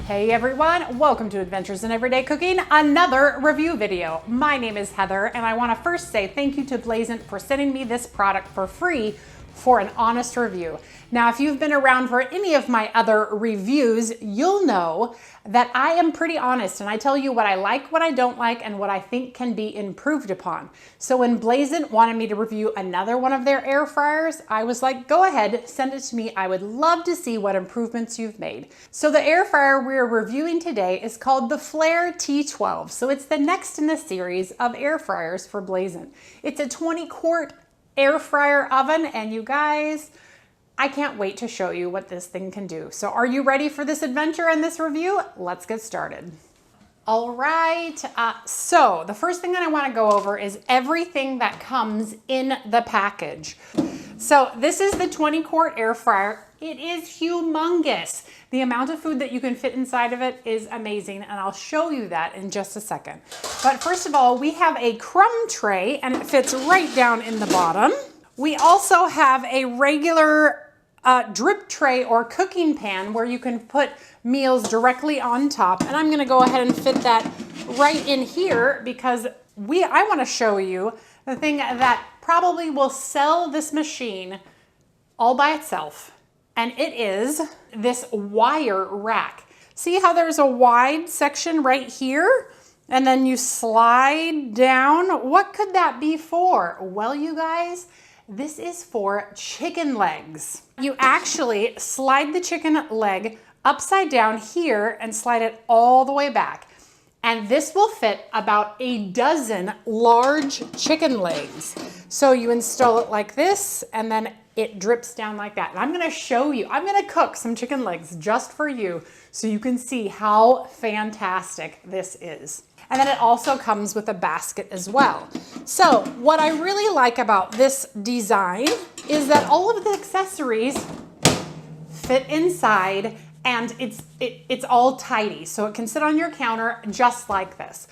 Hey everyone, welcome to Adventures in Everyday Cooking, another review video. My name is Heather and I want to first say thank you to Blazant for sending me this product for free for an honest review. Now, if you've been around for any of my other reviews, you'll know that I am pretty honest and I tell you what I like, what I don't like, and what I think can be improved upon. So when Blazant wanted me to review another one of their air fryers, I was like, go ahead, send it to me. I would love to see what improvements you've made. So the air fryer we're reviewing today is called the Flare T12. So it's the next in the series of air fryers for Blazant. It's a 20-quart air fryer oven, and you guys, I can't wait to show you what this thing can do. So are you ready for this adventure and this review? Let's get started. All right, so the first thing that I want to go over is everything that comes in the package. So this is the 20-quart air fryer. It is humongous. The amount of food that you can fit inside of it is amazing, and I'll show you that in just a second. But first of all, we have a crumb tray, and it fits right down in the bottom. We also have a regular drip tray or cooking pan where you can put meals directly on top, and I'm gonna go ahead and fit that right in here because I wanna show you the thing that probably will sell this machine all by itself. And it is this wire rack. See how there's a wide section right here? And then you slide down. What could that be for? Well, you guys, this is for chicken legs. You actually slide the chicken leg upside down here and slide it all the way back. And this will fit about a dozen large chicken legs. So you install it like this, and then it drips down like that. And I'm gonna show you, I'm gonna cook some chicken legs just for you so you can see how fantastic this is. And then it also comes with a basket as well. So what I really like about this design is that all of the accessories fit inside, and it's all tidy. So it can sit on your counter just like this.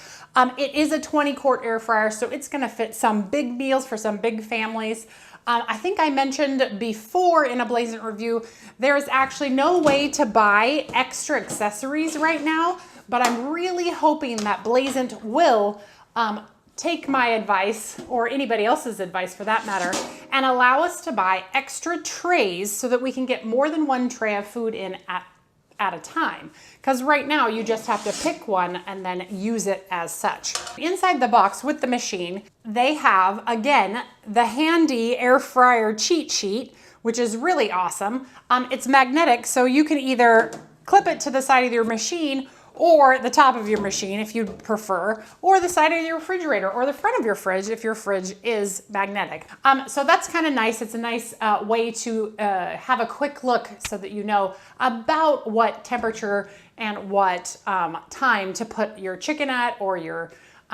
It is a 20-quart air fryer, so it's gonna fit some big meals for some big families. I think I mentioned before in a Blazant review, there's actually no way to buy extra accessories right now, but I'm really hoping that Blazant will take my advice, or anybody else's advice for that matter, and allow us to buy extra trays so that we can get more than one tray of food in at a time. Because right now you just have to pick one and then use it as such. Inside the box with the machine, they have, again, the handy air fryer cheat sheet, which is really awesome. It's magnetic, so you can either clip it to the side of your machine or the top of your machine if you'd prefer, or the side of your refrigerator or the front of your fridge if your fridge is magnetic. So that's kind of nice. It's a nice way to have a quick look so that you know about what temperature and what time to put your chicken at, or your,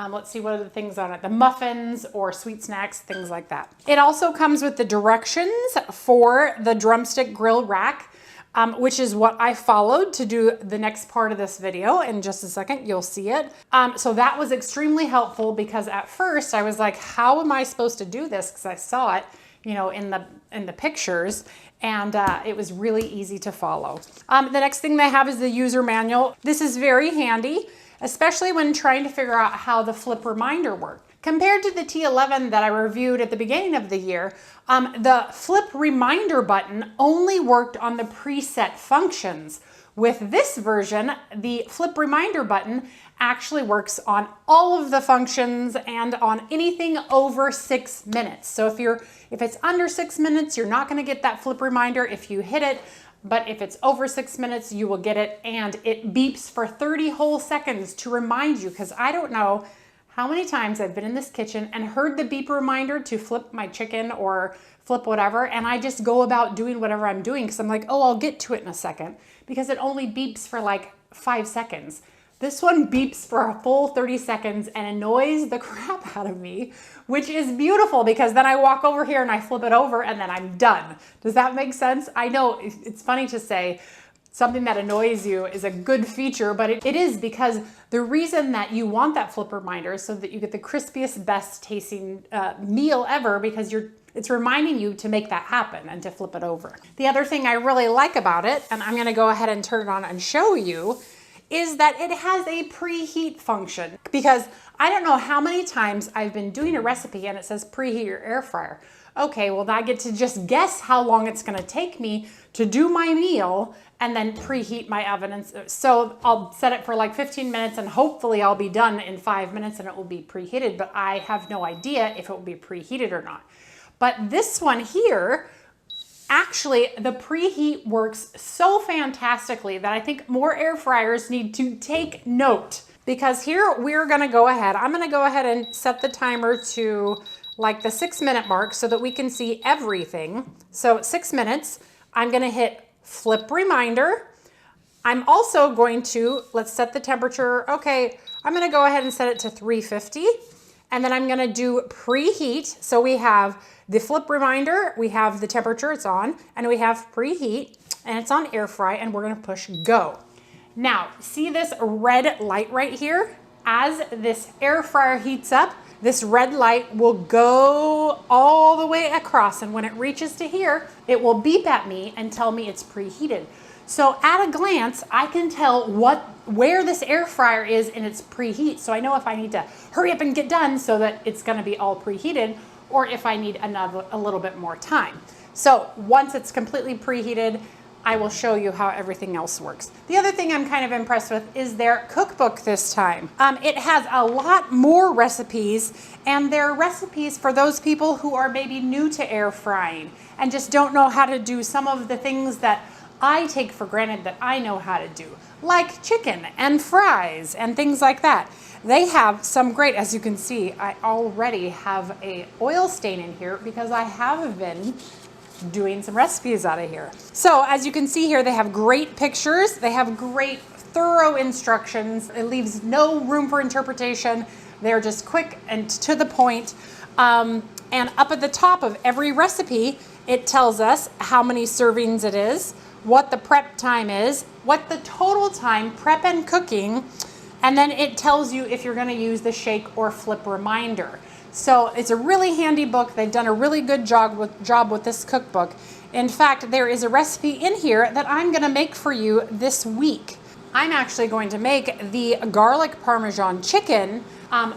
let's see, what are the things on it? The muffins or sweet snacks, things like that. It also comes with the directions for the drumstick grill rack, which is what I followed to do the next part of this video. In just a second, you'll see it. So that was extremely helpful because at first I was like, how am I supposed to do this? Because I saw it, you know, in the pictures, and it was really easy to follow. The next thing they have is the user manual. This is very handy, especially when trying to figure out how the flip reminder worked. Compared to the T11 that I reviewed at the beginning of the year, the flip reminder button only worked on the preset functions. With this version, the flip reminder button actually works on all of the functions and on anything over 6 minutes. So if it's under 6 minutes, you're not gonna get that flip reminder if you hit it. But if it's over 6 minutes, you will get it, and it beeps for 30 whole seconds to remind you, because I don't know how many times I've been in this kitchen and heard the beep reminder to flip my chicken or flip whatever, and I just go about doing whatever I'm doing because I'm like, oh, I'll get to it in a second, because it only beeps for like 5 seconds. This one beeps for a full 30 seconds and annoys the crap out of me, which is beautiful because then I walk over here and I flip it over and then I'm done. Does that make sense? I know it's funny to say something that annoys you is a good feature, but it is, because the reason that you want that flip reminder is so that you get the crispiest, best tasting meal ever, because it's reminding you to make that happen and to flip it over. The other thing I really like about it, and I'm gonna go ahead and turn it on and show you, is that it has a preheat function, because I don't know how many times I've been doing a recipe and it says preheat your air fryer. Okay, well, I get to just guess how long it's gonna take me to do my meal and then preheat my oven. And so I'll set it for like 15 minutes and hopefully I'll be done in 5 minutes and it will be preheated, but I have no idea if it will be preheated or not. But this one here, actually, the preheat works so fantastically that I think more air fryers need to take note, because here we're gonna go ahead. I'm gonna go ahead and set the timer to like the 6-minute mark so that we can see everything. So 6 minutes, I'm gonna hit flip reminder. I'm also going to, let's set the temperature. Okay, I'm gonna go ahead and set it to 350. And then I'm gonna do preheat. So we have the flip reminder, we have the temperature it's on, and we have preheat, and it's on air fry, and we're gonna push go. Now, see this red light right here? As this air fryer heats up, this red light will go all the way across, and when it reaches to here, it will beep at me and tell me it's preheated. So at a glance, I can tell where this air fryer is in its preheat. So I know if I need to hurry up and get done so that it's gonna be all preheated, or if I need a little bit more time. So once it's completely preheated, I will show you how everything else works. The other thing I'm kind of impressed with is their cookbook this time. It has a lot more recipes, and they're recipes for those people who are maybe new to air frying and just don't know how to do some of the things that I take for granted that I know how to do, like chicken and fries and things like that. They have some great, as you can see, I already have a oil stain in here because I have been doing some recipes out of here. So as you can see here, they have great pictures. They have great thorough instructions. It leaves no room for interpretation. They're just quick and to the point. And up at the top of every recipe, it tells us how many servings it is, what the prep time is, what the total time prep and cooking, and then it tells you if you're gonna use the shake or flip reminder. So it's a really handy book. They've done a really good job with this cookbook. In fact, there is a recipe in here that I'm gonna make for you this week. I'm actually going to make the garlic Parmesan chicken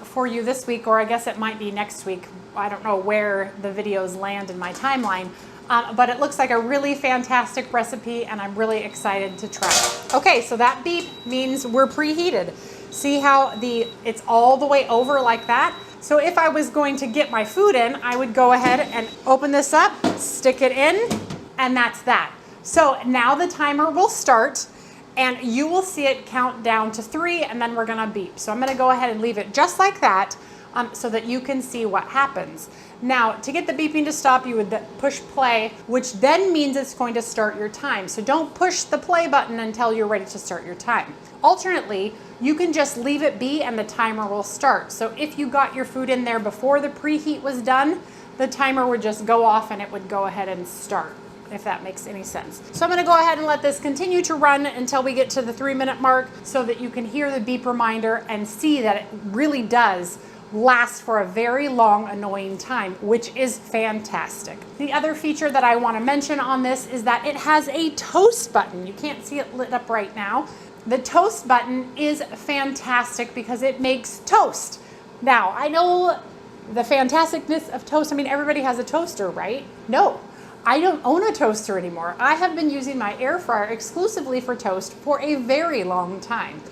for you this week, or I guess it might be next week. I don't know where the videos land in my timeline, but it looks like a really fantastic recipe and I'm really excited to try it. Okay, so that beep means we're preheated. See how it's all the way over like that? So if I was going to get my food in, I would go ahead and open this up, stick it in, and that's that. So now the timer will start and you will see it count down to 3 and then we're gonna beep. So I'm gonna go ahead and leave it just like that so that you can see what happens. Now, to get the beeping to stop, you would push play, which then means it's going to start your time. So don't push the play button until you're ready to start your time. Alternately, you can just leave it be and the timer will start. So if you got your food in there before the preheat was done, the timer would just go off and it would go ahead and start, if that makes any sense. So I'm gonna go ahead and let this continue to run until we get to the 3-minute mark so that you can hear the beep reminder and see that it really does last for a very long, annoying time, which is fantastic. The other feature that I want to mention on this is that it has a toast button. You can't see it lit up right now. The toast button is fantastic because it makes toast. Now, I know the fantasticness of toast. I mean, everybody has a toaster, right? No, I don't own a toaster anymore. I have been using my air fryer exclusively for toast for a very long time.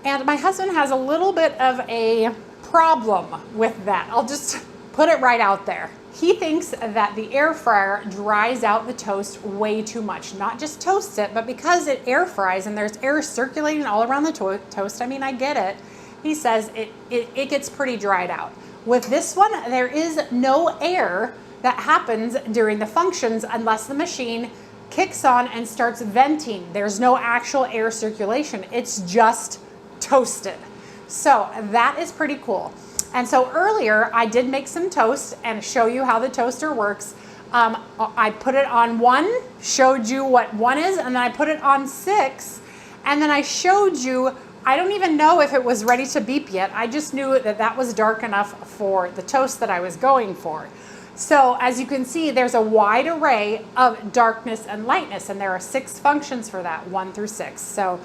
And my husband has a little bit of a problem with that. I'll just put it right out there. He thinks that the air fryer dries out the toast way too much. Not just toasts it, but because it air fries and there's air circulating all around the toast, I mean, I get it. He says it gets pretty dried out. With this one, there is no air that happens during the functions unless the machine kicks on and starts venting. There's no actual air circulation. It's just toasted. So that is pretty cool. And so earlier I did make some toast and show you how the toaster works. I put it on 1, showed you what 1 is, and then I put it on 6, and then I showed you, I don't even know if it was ready to beep yet. I just knew that that was dark enough for the toast that I was going for. So as you can see, there's a wide array of darkness and lightness, and there are 6 functions for that, 1 through 6. So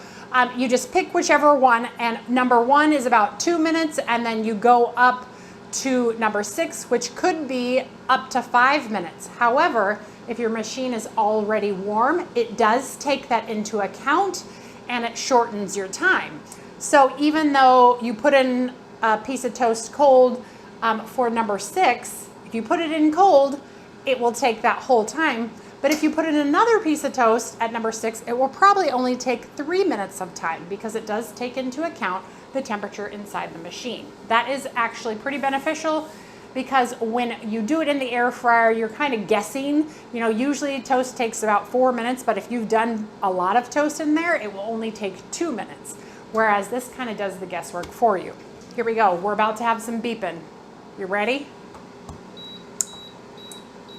you just pick whichever one, and number 1 is about 2 minutes, and then you go up to number 6, which could be up to 5 minutes. However, if your machine is already warm, it does take that into account and it shortens your time. So even though you put in a piece of toast cold for number 6, if you put it in cold, it will take that whole time. But if you put in another piece of toast at number 6, it will probably only take 3 minutes of time because it does take into account the temperature inside the machine. That is actually pretty beneficial because when you do it in the air fryer, you're kind of guessing. You know, usually toast takes about 4 minutes, but if you've done a lot of toast in there, it will only take 2 minutes. Whereas this kind of does the guesswork for you. Here we go. We're about to have some beeping. You ready?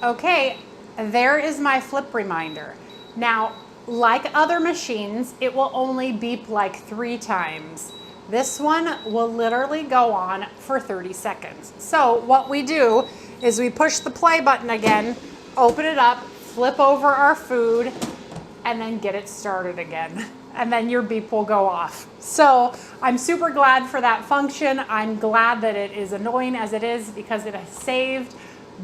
Okay, there is my flip reminder. Now, like other machines, it will only beep like 3 times. This one will literally go on for 30 seconds. So what we do is we push the play button again, open it up, flip over our food, and then get it started again. And then your beep will go off. So I'm super glad for that function. I'm glad that it is annoying as it is because it has saved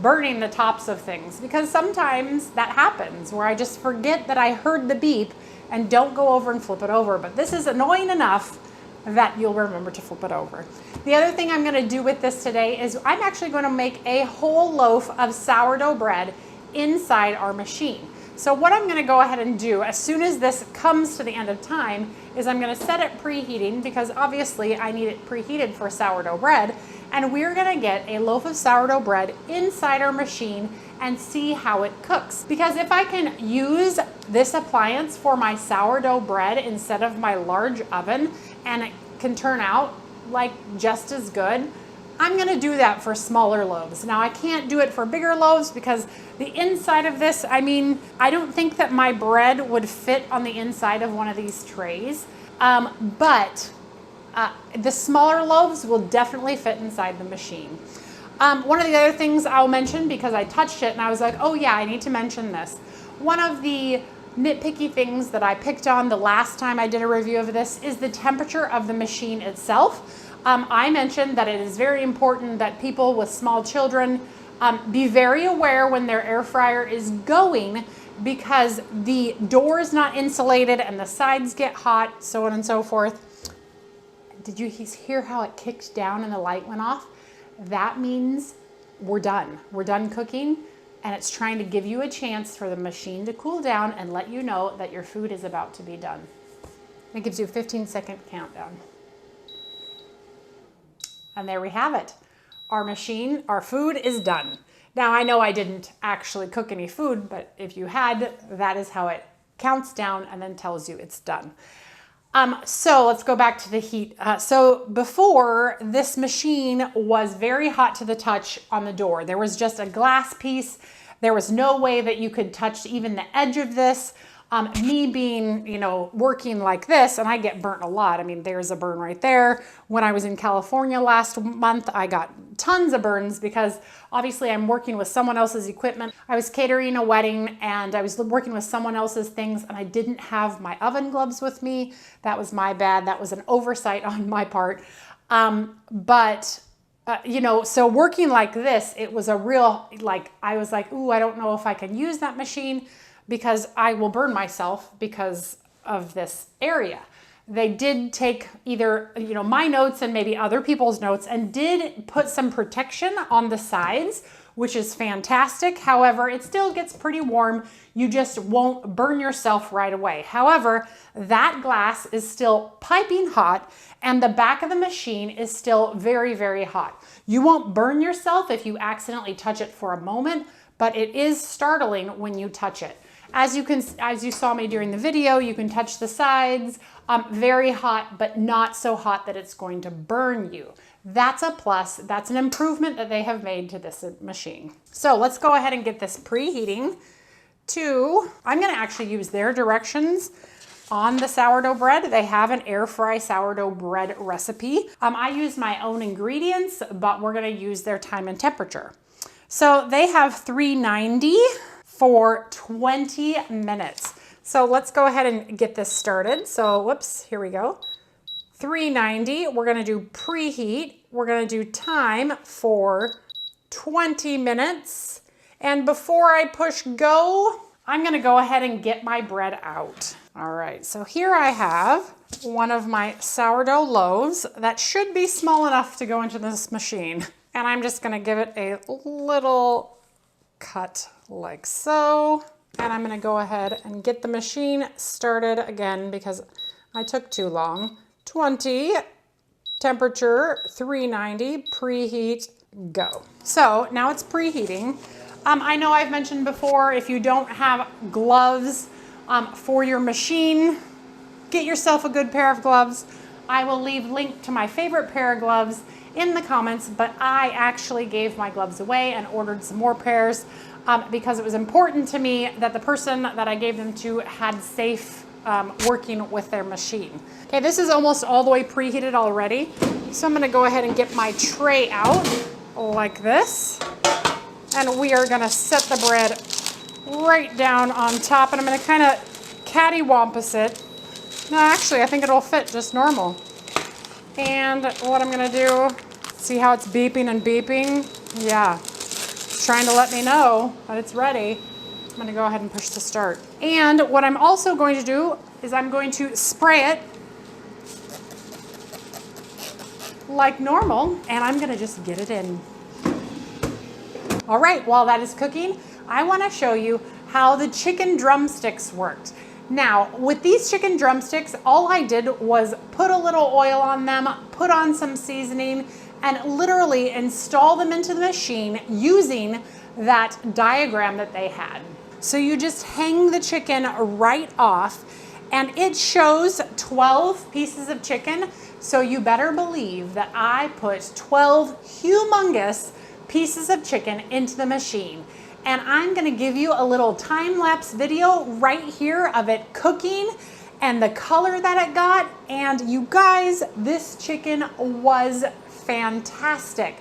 burning the tops of things, because sometimes that happens where I just forget that I heard the beep and don't go over and flip it over. But this is annoying enough that you'll remember to flip it over. The other thing I'm going to do with this today is I'm actually going to make a whole loaf of sourdough bread inside our machine. So what I'm going to go ahead and do as soon as this comes to the end of time is I'm going to set it preheating, because obviously I need it preheated for sourdough bread, and we're going to get a loaf of sourdough bread inside our machine and see how it cooks. Because if I can use this appliance for my sourdough bread instead of my large oven, and it can turn out like just as good, I'm gonna do that for smaller loaves. Now I can't do it for bigger loaves because the inside of this, I mean, I don't think that my bread would fit on the inside of one of these trays, but the smaller loaves will definitely fit inside the machine. One of the other things I'll mention, because I touched it and I was like, oh yeah, I need to mention this. One of the nitpicky things that I picked on the last time I did a review of this is the temperature of the machine itself. I mentioned that it is very important that people with small children be very aware when their air fryer is going, because the door is not insulated and the sides get hot, so on and so forth. Did you hear how it kicked down and the light went off? That means we're done. We're done cooking, and it's trying to give you a chance for the machine to cool down and let you know that your food is about to be done. It gives you a 15-second countdown. And there we have it. Our food is done. Now, I know I didn't actually cook any food, but if you had, that is how it counts down and then tells you it's done. So let's go back to the heat. So before, this machine was very hot to the touch on the door. There was just a glass piece. There was no way that you could touch even the edge of this. Me being, working like this, and I get burnt a lot. I mean, there's a burn right there. When I was in California last month, I got tons of burns because obviously I'm working with someone else's equipment. I was catering a wedding and I was working with someone else's things, and I didn't have my oven gloves with me. That was my bad. That was an oversight on my part. So working like this, it was a real, I was like, ooh, I don't know if I can use that machine, because I will burn myself because of this area. They did take either, my notes and maybe other people's notes, and did put some protection on the sides, which is fantastic. However, it still gets pretty warm. You just won't burn yourself right away. However, that glass is still piping hot, and the back of the machine is still very, very hot. You won't burn yourself if you accidentally touch it for a moment, but it is startling when you touch it. As you saw me during the video, you can touch the sides, very hot, but not so hot that it's going to burn you. That's a plus. That's an improvement that they have made to this machine. So let's go ahead and get this preheating to, I'm going to actually use their directions on the sourdough bread. They have an air fry sourdough bread recipe. I use my own ingredients, but we're going to use their time and temperature. So they have 390 for 20 minutes. So let's go ahead and get this started. So whoops, here we go. 390, we're gonna do preheat. We're gonna do time for 20 minutes. And before I push go, I'm gonna go ahead and get my bread out. All right, so here I have one of my sourdough loaves that should be small enough to go into this machine. And I'm just gonna give it a little cut like so. And I'm gonna go ahead and get the machine started again because I took too long. 20, temperature 390, preheat, go. So now it's preheating. I know I've mentioned before, if you don't have gloves for your machine, get yourself a good pair of gloves. I will leave link to my favorite pair of gloves in the comments, but I actually gave my gloves away and ordered some more pairs because it was important to me that the person that I gave them to had safe working with their machine. Okay, this is almost all the way preheated already. So I'm gonna go ahead and get my tray out like this. And we are gonna set the bread right down on top, and I'm gonna kind of cattywampus it. No, actually, I think it'll fit just normal. And what I'm gonna do, see how it's beeping and beeping? Yeah, it's trying to let me know that it's ready. I'm gonna go ahead and push the start. And what I'm also going to do is I'm going to spray it like normal, and I'm gonna just get it in. All right, while that is cooking, I wanna show you how the chicken drumsticks worked. Now, with these chicken drumsticks, all I did was put a little oil on them, put on some seasoning, and literally install them into the machine using that diagram that they had. So you just hang the chicken right off, and it shows 12 pieces of chicken, so you better believe that I put 12 humongous pieces of chicken into the machine. And I'm gonna give you a little time-lapse video right here of it cooking and the color that it got. And you guys, this chicken was fantastic.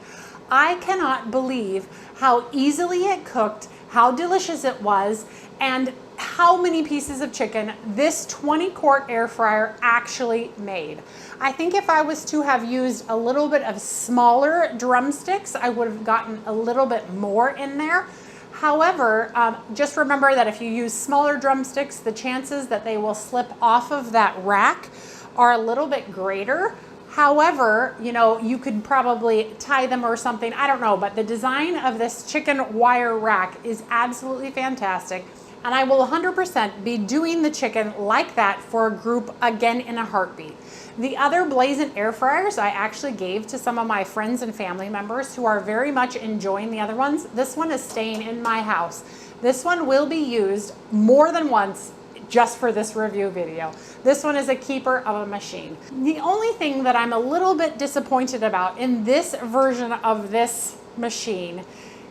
I cannot believe how easily it cooked, how delicious it was, and how many pieces of chicken this 20-quart air fryer actually made. I think if I was to have used a little bit of smaller drumsticks, I would have gotten a little bit more in there. However, just remember that if you use smaller drumsticks, the chances that they will slip off of that rack are a little bit greater. However, you know, you could probably tie them or something, I don't know, but the design of this chicken wire rack is absolutely fantastic. And I will 100% be doing the chicken like that for a group again in a heartbeat. The other Blazant air fryers I actually gave to some of my friends and family members who are very much enjoying the other ones. This one is staying in my house. This one will be used more than once just for this review video. This one is a keeper of a machine. The only thing that I'm a little bit disappointed about in this version of this machine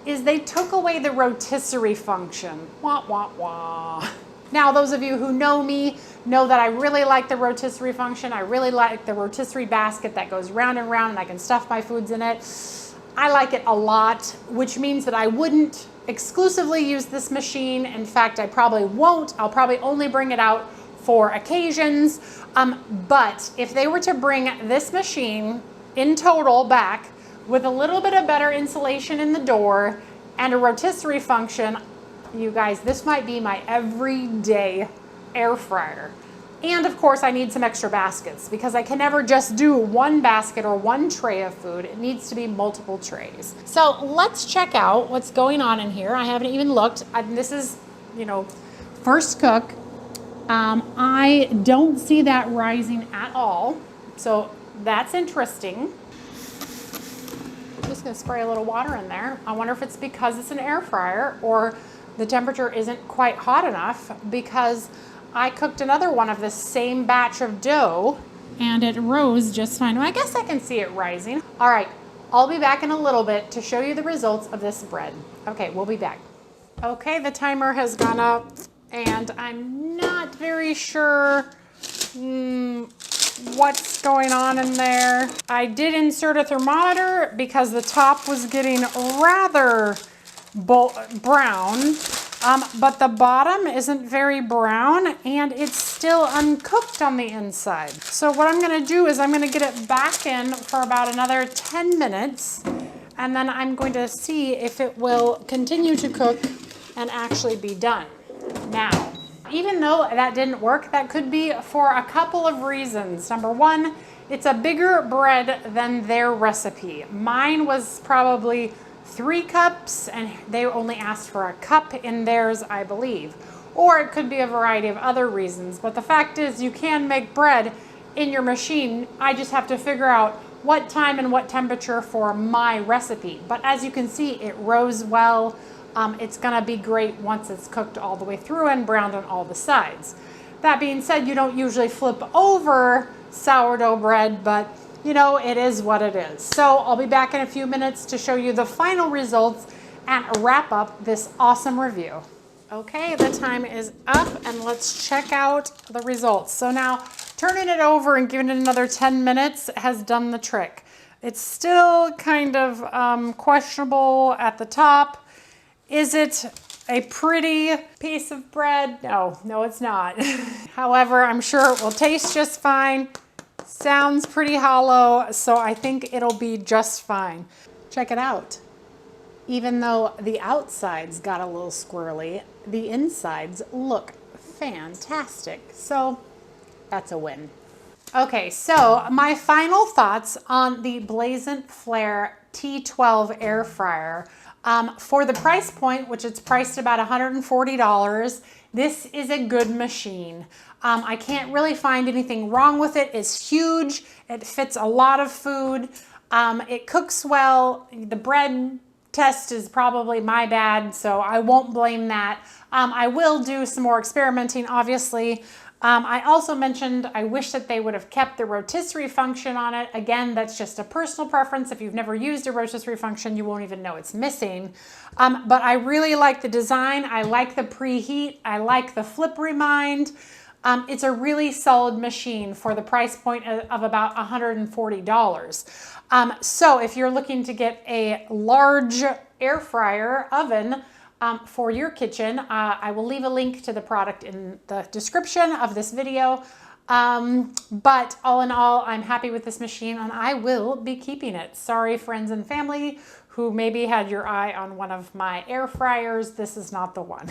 is they took away the rotisserie function. Wah, wah, wah. Now, those of you who know me know that I really like the rotisserie function. I really like the rotisserie basket that goes round and round and I can stuff my foods in it. I like it a lot, which means that I wouldn't exclusively use this machine. In fact, I probably won't. I'll probably only bring it out for occasions. But if they were to bring this machine in total back with a little bit of better insulation in the door and a rotisserie function, you guys, this might be my everyday air fryer. And of course, I need some extra baskets because I can never just do one basket or one tray of food. It needs to be multiple trays. So let's check out what's going on in here. I haven't even looked. This is, you know, first cook. I don't see that rising at all. So that's interesting. I'm just gonna spray a little water in there. I wonder if it's because it's an air fryer or the temperature isn't quite hot enough, because I cooked another one of the same batch of dough and it rose just fine. Well, I guess I can see it rising. All right, I'll be back in a little bit to show you the results of this bread. Okay, we'll be back. Okay, the timer has gone up and I'm not very sure what's going on in there. I did insert a thermometer because the top was getting rather brown, but the bottom isn't very brown and it's still uncooked on the inside. So what I'm gonna do is I'm gonna get it back in for about another 10 minutes, and then I'm going to see if it will continue to cook and actually be done. Now, even though that didn't work, that could be for a couple of reasons. Number one, it's a bigger bread than their recipe. Mine was probably 3 cups and they only asked for a cup in theirs, I believe. Or it could be a variety of other reasons. But the fact is, you can make bread in your machine. I just have to figure out what time and what temperature for my recipe. But as you can see, it rose well. It's gonna be great once it's cooked all the way through and browned on all the sides. That being said, you don't usually flip over sourdough bread, but you know, it is what it is. So I'll be back in a few minutes to show you the final results and wrap up this awesome review. Okay, the time is up and let's check out the results. So now turning it over and giving it another 10 minutes has done the trick. It's still kind of questionable at the top. Is it a pretty piece of bread? No, it's not. However, I'm sure it will taste just fine. Sounds pretty hollow, so I think it'll be just fine. Check it out. Even though the outsides got a little squirrely, the insides look fantastic. So that's a win. Okay, so my final thoughts on the Blazant Flare T12 air fryer. For the price point, which it's priced about $140, this is a good machine. I can't really find anything wrong with it. It's huge. It fits a lot of food. It cooks well. The bread test is probably my bad, so I won't blame that. I will do some more experimenting, obviously. I also mentioned I wish that they would have kept the rotisserie function on it. Again, that's just a personal preference. If you've never used a rotisserie function, you won't even know it's missing. But I really like the design. I like the preheat. I like the flip remind. It's a really solid machine for the price point of about $140. So if you're looking to get a large air fryer oven for your kitchen, I will leave a link to the product in the description of this video. But all in all, I'm happy with this machine and I will be keeping it. Sorry, friends and family who maybe had your eye on one of my air fryers. This is not the one.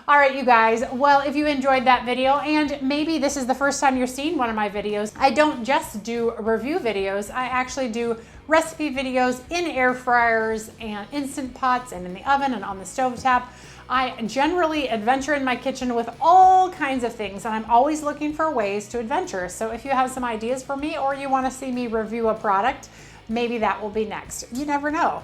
All right, you guys. Well, if you enjoyed that video, and maybe this is the first time you're seeing one of my videos, I don't just do review videos. I actually do recipe videos in air fryers and Instant Pots and in the oven and on the stovetop. I generally adventure in my kitchen with all kinds of things, and I'm always looking for ways to adventure. So if you have some ideas for me or you want to see me review a product, maybe that will be next. You never know.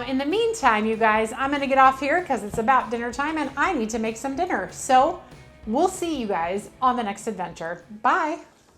In the meantime, you guys, I'm going to get off here because it's about dinner time and I need to make some dinner. So we'll see you guys on the next adventure. Bye.